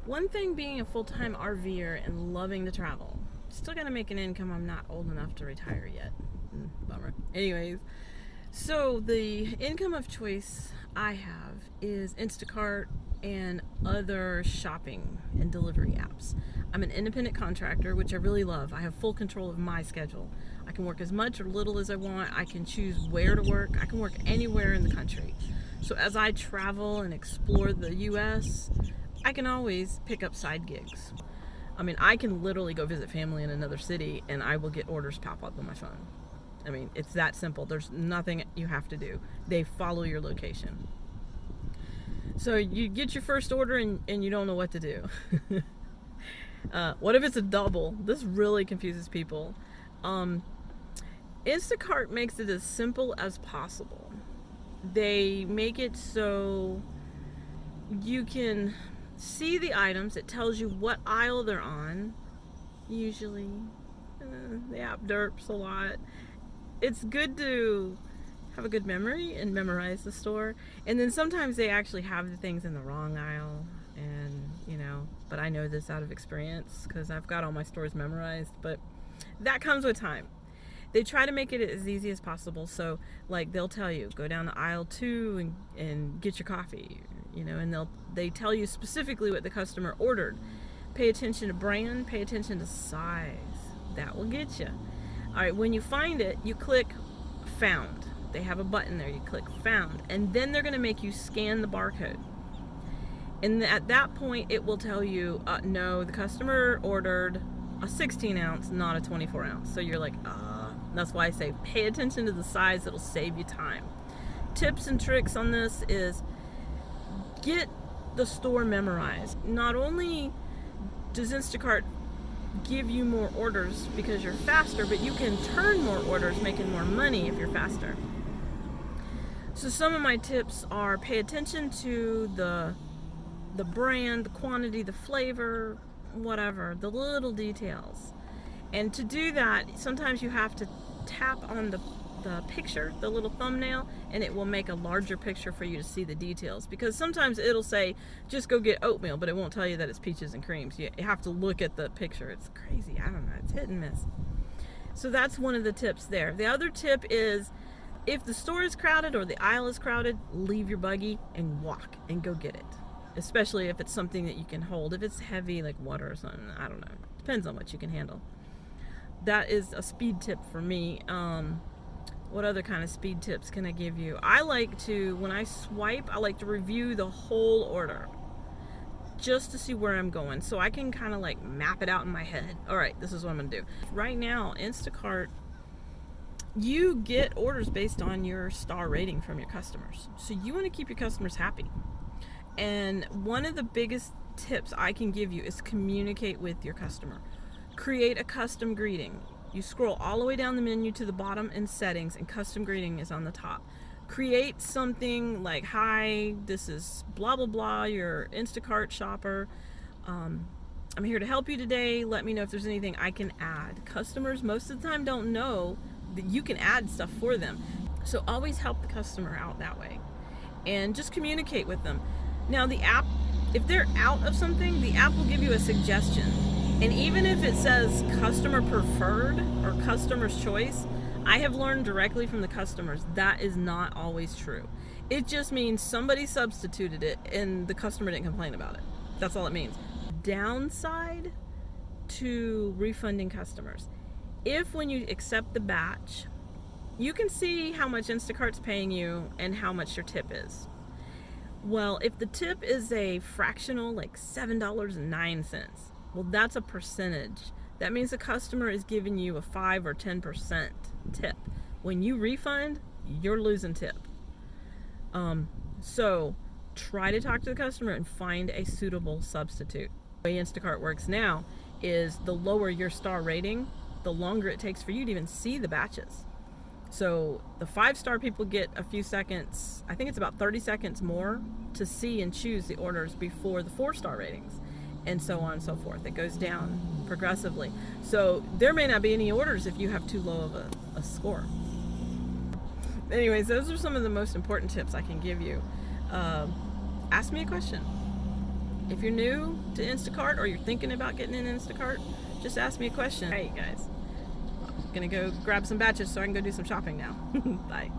One thing being a full-time RVer and loving to travel. Still gotta make an income. I'm not old enough to retire yet. Bummer. Anyways, so the income of choice I have is Instacart and other shopping and delivery apps. I'm an independent contractor, which I really love. I have full control of my schedule. I can work as much or little as I want. I can choose where to work. I can work anywhere in the country. So as I travel and explore the US, I can always pick up side gigs. I mean, I can literally go visit family in another city and I will get orders pop up on my phone. I mean, it's that simple. There's nothing you have to do. They follow your location. So you get your first order and you don't know what to do. What if it's a double? This really confuses people. Instacart makes it as simple as possible. They make it so you can see the items. It tells you what aisle they're on. Usually, the app derps a lot. It's good to have a good memory and memorize the store. And then sometimes they actually have the things in the wrong aisle. And, but I know this out of experience because I've got all my stores memorized. But that comes with time. They try to make it as easy as possible. So, like, they'll tell you, go down to aisle 2 and get your coffee, and they tell you specifically what the customer ordered. Pay attention to brand, pay attention to size. That will get you. All right, when you find it, you click found. They have a button there. You click found, and then they're going to make you scan the barcode. And at that point, it will tell you, no, the customer ordered a 16 ounce, not a 24 ounce. So you're like, that's why I say pay attention to the size. It'll save you time. Tips and tricks on this is get the store memorized. Not only does Instacart give you more orders because you're faster, but you can turn more orders, making more money if you're faster. So some of my tips are pay attention to the brand, the quantity, the flavor, whatever, the little details. And to do that, sometimes you have to tap on the picture, the little thumbnail, and it will make a larger picture for you to see the details. Because sometimes it'll say, just go get oatmeal, but it won't tell you that it's peaches and creams. You have to look at the picture. It's crazy. I don't know. It's hit and miss. So that's one of the tips there. The other tip is, if the store is crowded or the aisle is crowded, leave your buggy and walk and go get it. Especially if it's something that you can hold. If it's heavy, like water or something, I don't know. Depends on what you can handle. That is a speed tip for me. What other kind of speed tips can I give you? I like to, when I swipe, I like to review the whole order just to see where I'm going, so I can kind of like map it out in my head. All right, this is what I'm gonna do. Right now, Instacart, you get orders based on your star rating from your customers. So you want to keep your customers happy. And one of the biggest tips I can give you is communicate with your customer. Create a custom greeting. You scroll all the way down the menu to the bottom in settings, and custom greeting is on the top. Create something like, hi, this is blah, blah, blah, your Instacart shopper. I'm here to help you today. Let me know if there's anything I can add. Customers most of the time don't know that you can add stuff for them. So always help the customer out that way. And just communicate with them. Now the app, if they're out of something, the app will give you a suggestion. And even if it says customer preferred or customer's choice, I have learned directly from the customers that is not always true. It just means somebody substituted it and the customer didn't complain about it. That's all it means. Downside to refunding customers. If when you accept the batch, you can see how much Instacart's paying you and how much your tip is. Well, if the tip is a fractional, like $7.09, well, that's a percentage. That means the customer is giving you a 5 or 10% tip. When you refund, you're losing tip. So try to talk to the customer and find a suitable substitute. The way Instacart works now is the lower your star rating, the longer it takes for you to even see the batches. So the 5-star people get a few seconds, I think it's about 30 seconds more to see and choose the orders before the 4-star ratings, and so on and so forth. It goes down progressively. So there may not be any orders if you have too low of a score. Anyways, those are some of the most important tips I can give you. Ask me a question. If you're new to Instacart or you're thinking about getting in Instacart, just ask me a question. Hey guys, I'm gonna go grab some batches so I can go do some shopping now. Bye.